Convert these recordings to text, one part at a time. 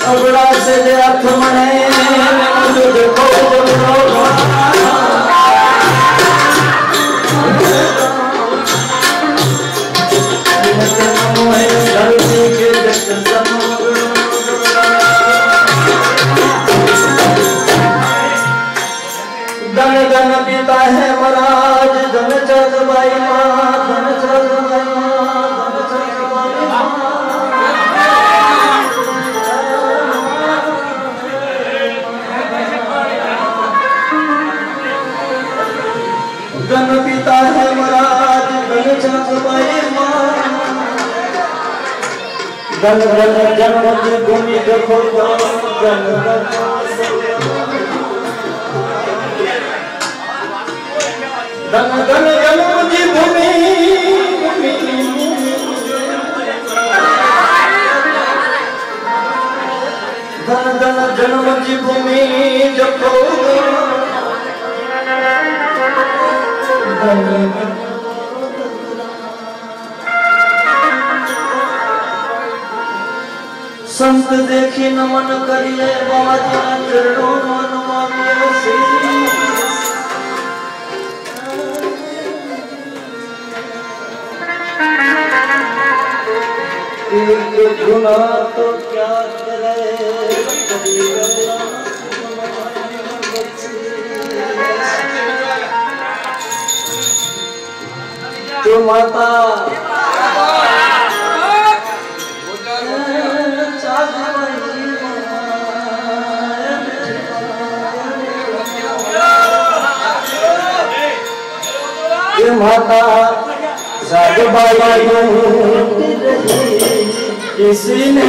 अबड़ा से दे हाथ मने मुझे देखो धन धन पिता है महाराज धन चल भाई माँ धन चल भाई माँ धन चल भाई माँ धन पिता है महाराज धन चल भाई माँ धन धन जन्म की भूमि देखो धन धन धन धन जन्म की भूमि धन धन जन्म की भूमि जपो संत देखी नमन करिए बाबा जी चरणों मन मानिए श्री एक गुना तो क्या करे तो माता ये माता सागबाई किसी ने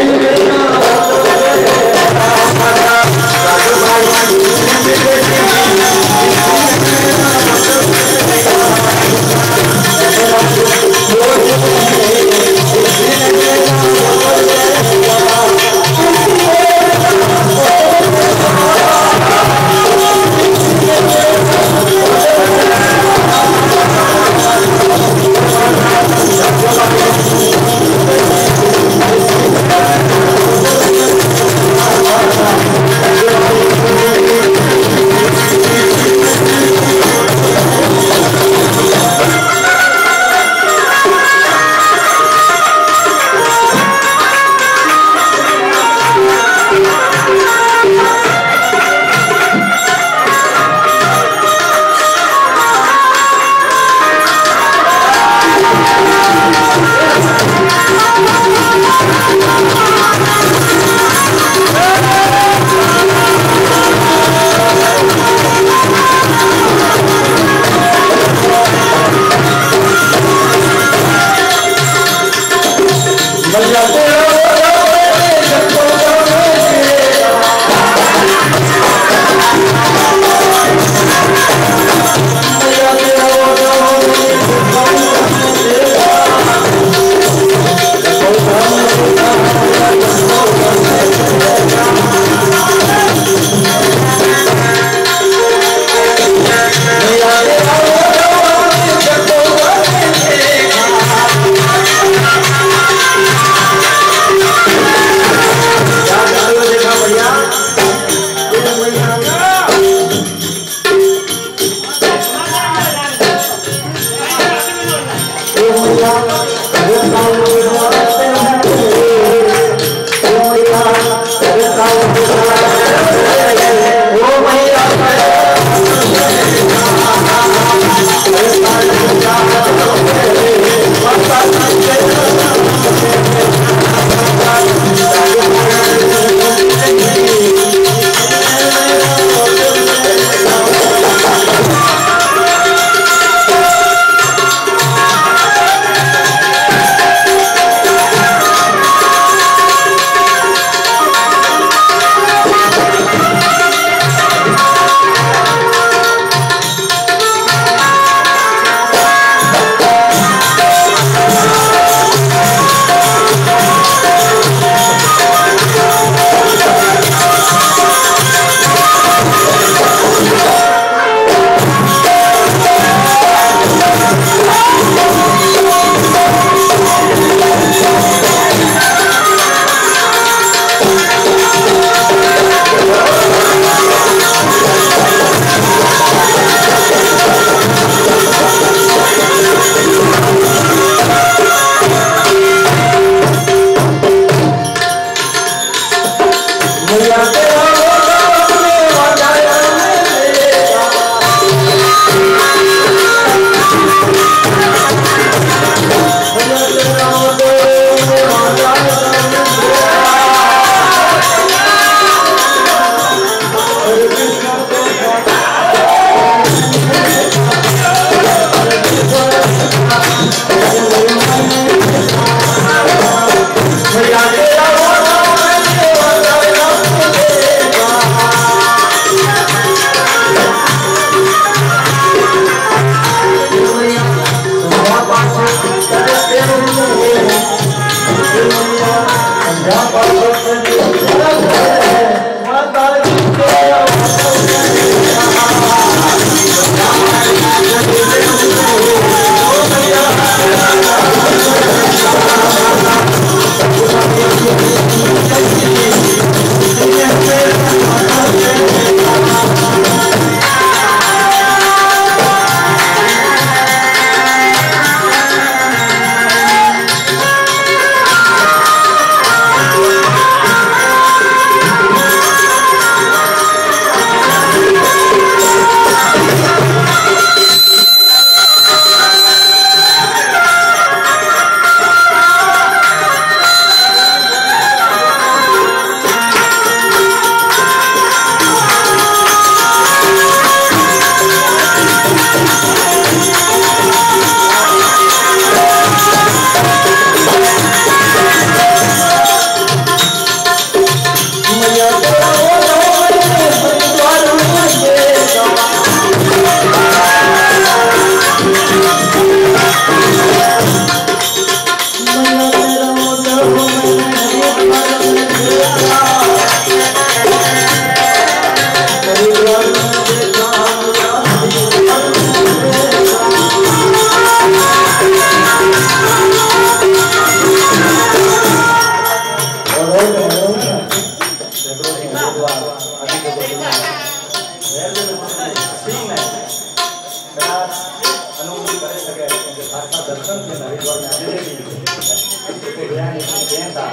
जाने देता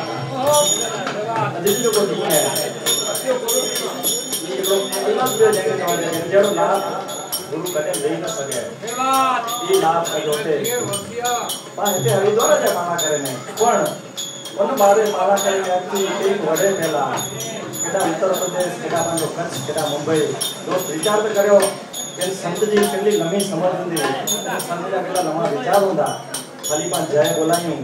जिस जो को दी है ये लोग अलग जो जाएंगे जो लाभ गुरु कटे ले न सके ये लाभ का होते पासे हरिद्वार जे माला करे ने पण उन बारे माला करे व्यक्ति एक वडे मेला केटा उत्तर प्रदेश केटा पंजो कच्छ केटा मुंबई दोस्त विचार तो करो કે સંત जी કેટલી નવી સમજ હતી સંત જા કેટલા નવા વિચાર હતા ખાલી પણ જય બોલાયું